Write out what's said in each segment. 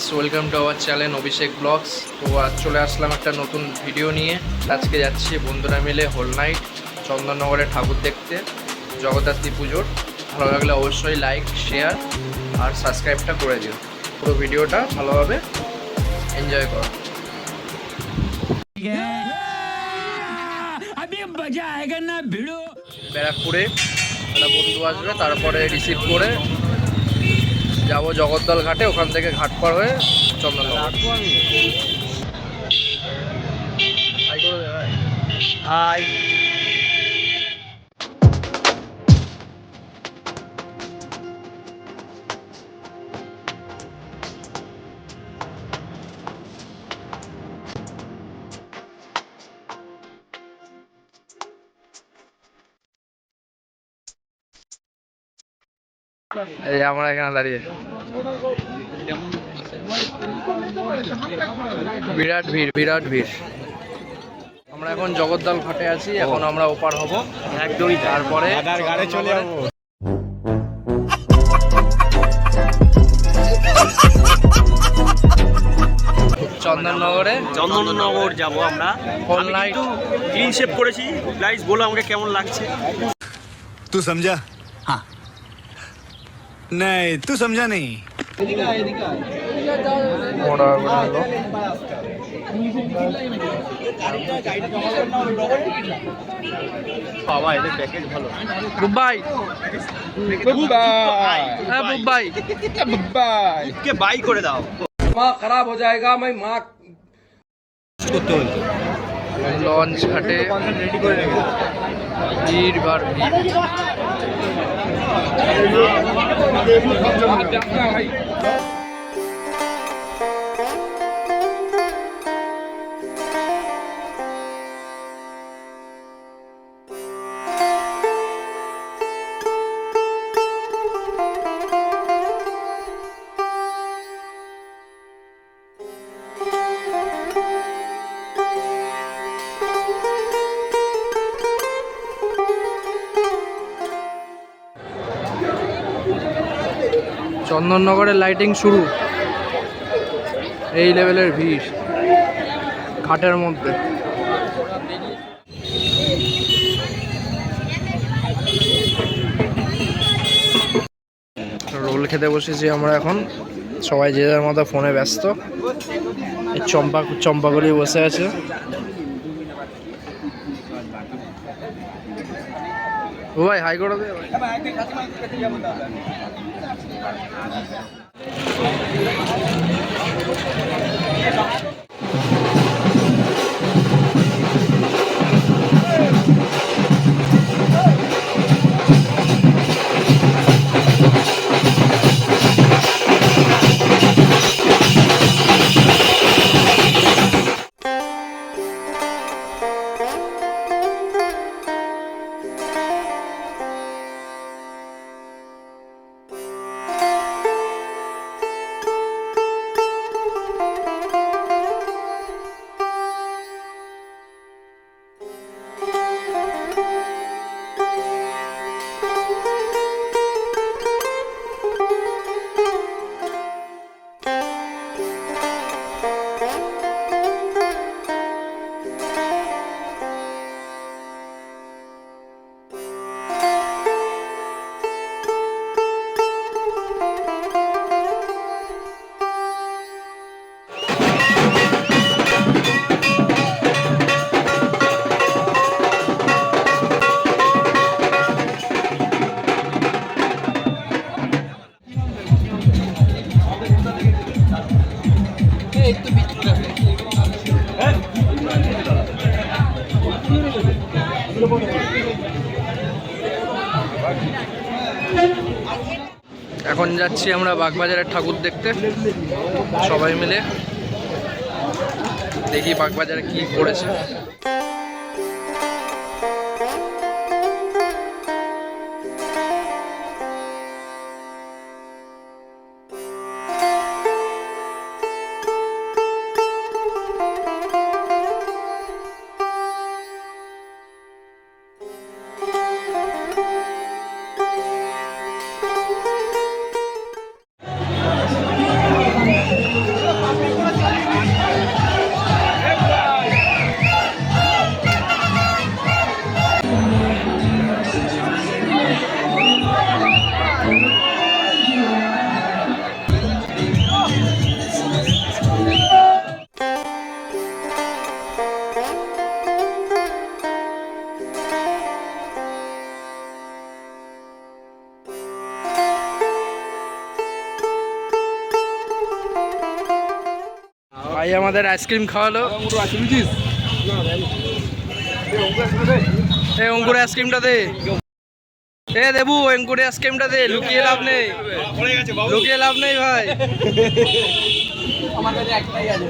Guys, welcome to our channel Abhishek vlogs. তো আজ চলে আসলাম একটা নতুন ভিডিও নিয়ে। আজকে যাচ্ছি বন্ধুরা মিলে হোল নাইট চন্দননগরে ঠাকুর দেখতে, জগদ্ধাত্রী পুজোর। ভালো লাগলে অবশ্যই লাইক, শেয়ার আর সাবস্ক্রাইবটা করে দিও। পুরো ভিডিওটা ভালোভাবে এনজয় করো। ব্যারাকপুরে একটা বন্ধু আসবে, তারপরে রিসিভ করে যাবো জগদ্দল ঘাটে, ওখান থেকে ঘাট পার হয়ে চন্দননগর। হাই। এই আমরা এখানে দাঁড়িয়ে, বিরাট ভিড় বিরাট ভিড়। আমরা এখন জগদ্দল ঘাটে আছি, এখন আমরা ওপার হব একদমই, তারপরে চলে যাবো চন্দননগর যাবো আমরা। হোল নাইট ক্লিন শেপ করেছি। গাইস বলো আমাকে কেমন লাগছে। तू समझा? हाँ नहीं तू समझा नहीं। বাবা এদের প্যাকেজ ভালো। বুবাই হ্যাঁ বুবাই কে বাই করে দাও। माँ खराब हो जाएगा मैं माँ লঞ্চ ঘাটে ভিড় বার ভিড়। চন্দননগরের লাইটিং শুরু, এই লেভেলের ভিড় ঘাটের মধ্যে। রোল খেতে বসেছি আমরা এখন, সবাই যে যার মতো ফোনে ব্যস্ত। এই চম্পাগুলি বসে আছে। ও ভাই হাই করে দে ভাই। এখন যাচ্ছি আমরা বাগবাজারের ঠাকুর দেখতে সবাই মিলে। দেখি বাগবাজারে কি পড়েছে। আমাদের আইসক্রিম খাওয়ালো। এ অঙ্কুর আইসক্রিমটা দে, এ দেবু অঙ্কুর আইসক্রিমটা দে, লুকিয়ে লাভ নেই, লুকিয়ে লাভ নেই ভাই। আমার কাছে একটাই আছে।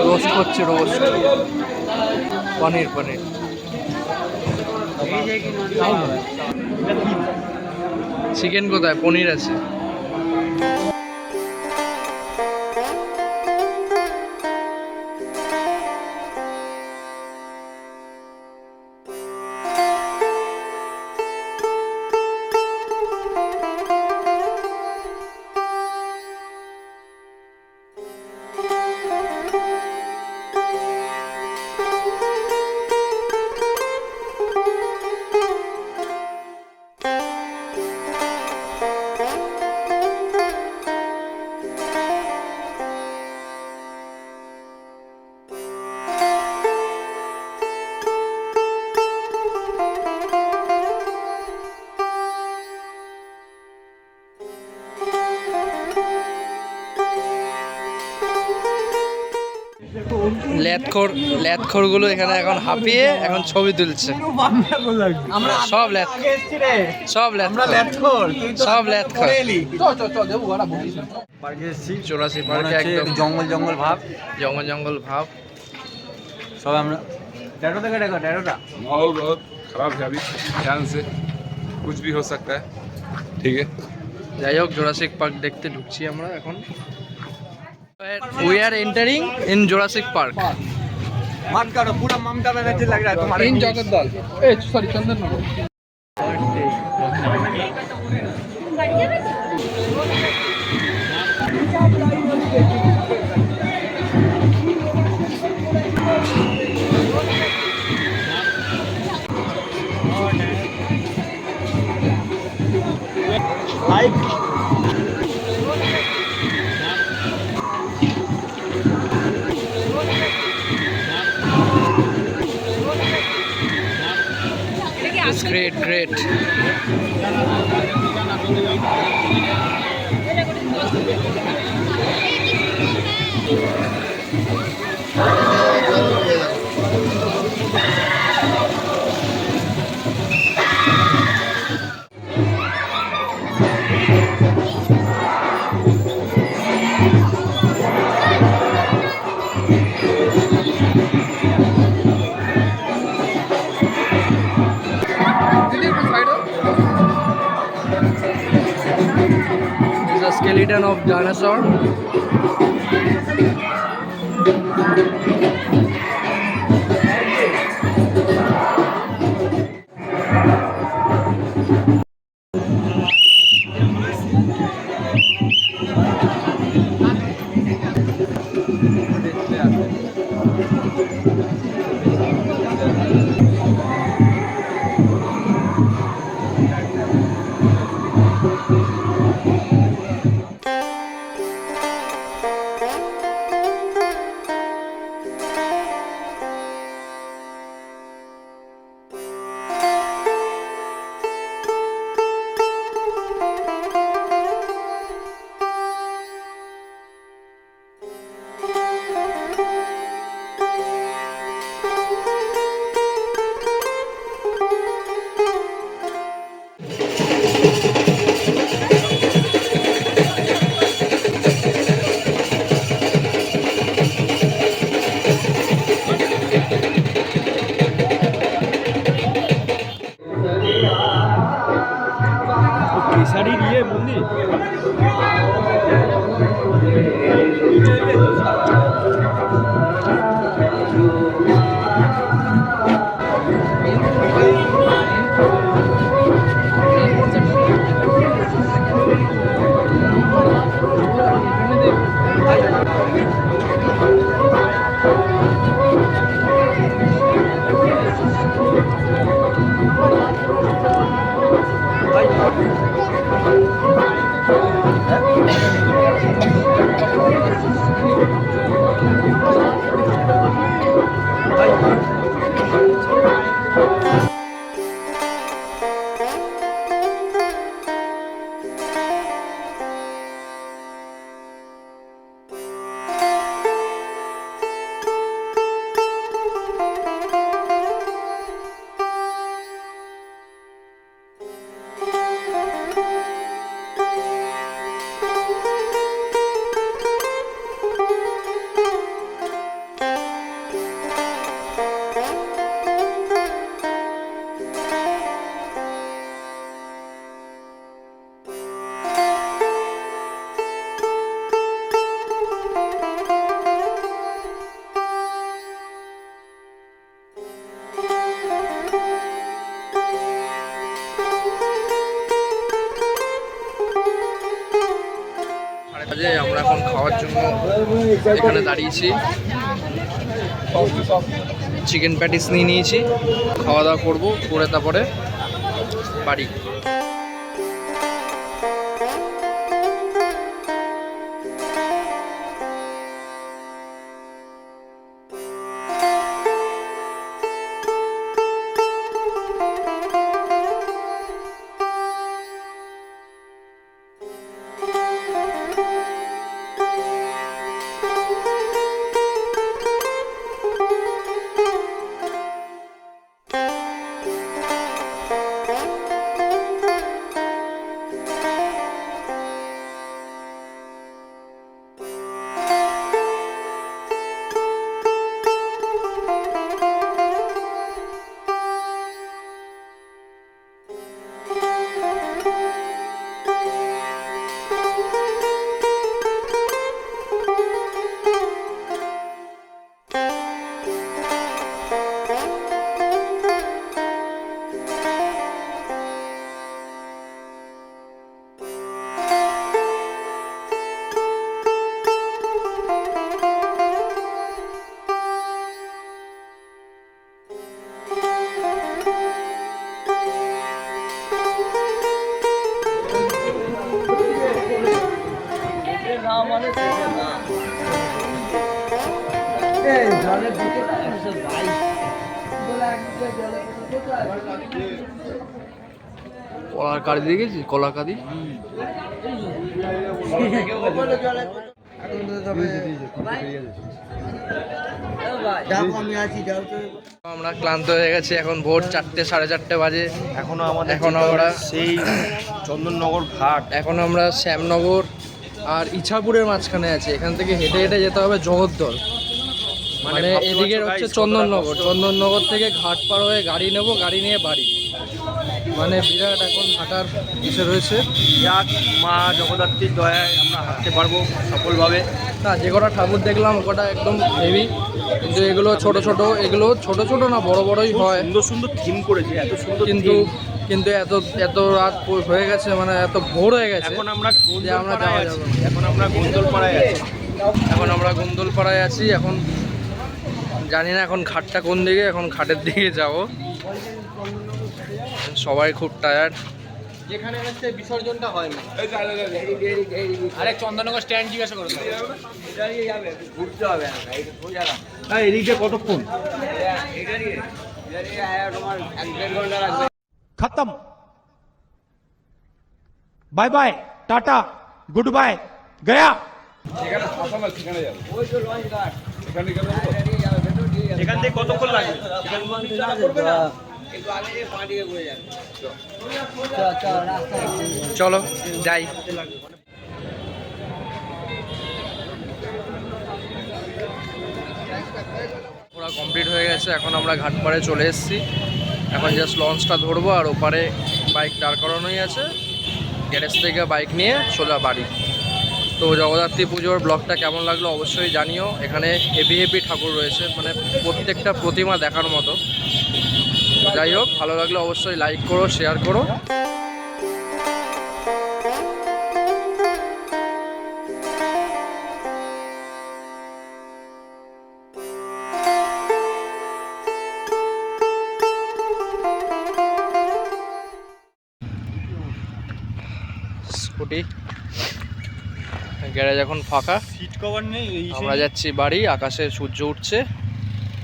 রোস্ট হচ্ছে, রোস্ট পনির পনির। চিকেন কোথায়? পনির আছে। ল্যাথখোর গুলো এখানে এখন হাঁপিয়ে এখন ছবি তুলছে। সব সব চৌরাশি পার্কে একদম জঙ্গল জঙ্গল ভাব, জঙ্গল জঙ্গল ভাব। সব আমরা टैटोटा माहौल बहुत खराब है अभी, ध्यान से कुछ भी हो सकता है, ठीक है। যাই হোক জোরাসিক পার্ক দেখতে ঢুকছি আমরা এখন। We are entering in Jurassic Park. मत करो, पूरा ममता बनर्जी लग रहा है तुम्हारे। In Jagaddal sorry Chandannagar. It's great, great. This is a skeleton of dinosaur. केसरी ये मंदिर আমরা এখন খাওয়ার জন্য এখানে দাঁড়িয়েছি। চিকেন প্যাটিস নিয়ে নিয়েছি, খাওয়া দাওয়া করবো, করে তারপরে বাড়ি। কলার কাঁদি দেখেছিস? কলার কাঁদি আমরা ক্লান্ত হয়ে গেছি, এখন ভোর 4টে 4:30 বাজে। এখনো আমরা সেই চন্দননগর ঘাট, এখন আমরা শ্যামনগর আর ইছাপুরের মাঝখানে আছি। এখান থেকে হেঁটে হেঁটে যেতে হবে জগদ্দল, মানে এদিকে হচ্ছে চন্দননগর। চন্দননগর থেকে ঘাট পার হয়ে গাড়ি নেব, গাড়ি নিয়ে বাড়ি। মানে বিরাট এখন হাঁটার বিষয় রয়েছে। যাক, মা জগদ্ধাত্রীর দয়ায় আমরা হাঁটতে পারবো সফলভাবে। না, যে কটা ঠাকুর দেখলাম ওটা একদম হেভি, কিন্তু এগুলো ছোট ছোট, এগুলো ছোট ছোট না বড় বড়ই হয়। সুন্দর সুন্দর থিম করেছে, এত সুন্দর কিন্তু এত রাত হয়ে গেছে, মানে এত ভোর হয়ে গেছে। এখন আমরা যাওয়া যাবে। এখন আমরা গোন্দলপাড়ায় আছি। গোন্দলপাড়ায় আছি। এখন জানি না এখন ঘাটটা কোন দিকে, এখন ঘাটের দিকে যাব। সবাই খুব টায়ার্ড। যেখানে হচ্ছে বিসর্জনটা হয় না, আরে চন্দননগর স্ট্যান্ড জিজ্ঞাসা করো। ঘুরতে হবে এদিকে কতক্ষণ? তোমার 1-1.5 ঘন্টা লাগবে। खत्म bye bye tata good bye गया। সেখানে ফাঁসা না, সেখানে যাবো। ওই তো লঞ্চ ঘাট, সেখানে গেলে এখান থেকে কতক্ষণ লাগবে? চলো যাই। ওরা কমপ্লিট হয়ে গেছে, এখন আমরা ঘাট পাড়ে চলে এসেছি। এখন জাস্ট লঞ্চটা ধরবো, আর ওপারে বাইক দাঁড় করানোই আছে। গ্যারেজ থেকে বাইক নিয়ে সোজা বাড়ি। তো জগদ্ধাত্রী পুজোর ব্লগটা কেমন লাগলো অবশ্যই জানিও। এখানে হেভি হেভি ঠাকুর রয়েছে, মানে প্রত্যেকটা প্রতিমা দেখার মতো। যাই হোক, ভালো লাগলে অবশ্যই লাইক করো, শেয়ার করো। স্কুটি। গ্যারেজ এখন ফাঁকা, সিট কভার নেই, আমরা যাচ্ছি বাড়ি। আকাশে সূর্য উঠছে,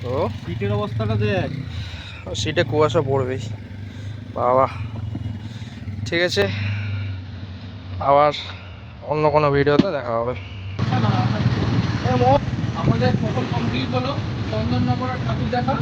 তো সিটের অবস্থাটা দেখ। সিটে কুয়াশা পড়বেই বাবা। ঠিক আছে, আবার অন্য কোনো ভিডিওতে দেখা হবে। আমাদের সকল কমপ্লিট হলো চন্দননগরের ঠাকুর দেখা।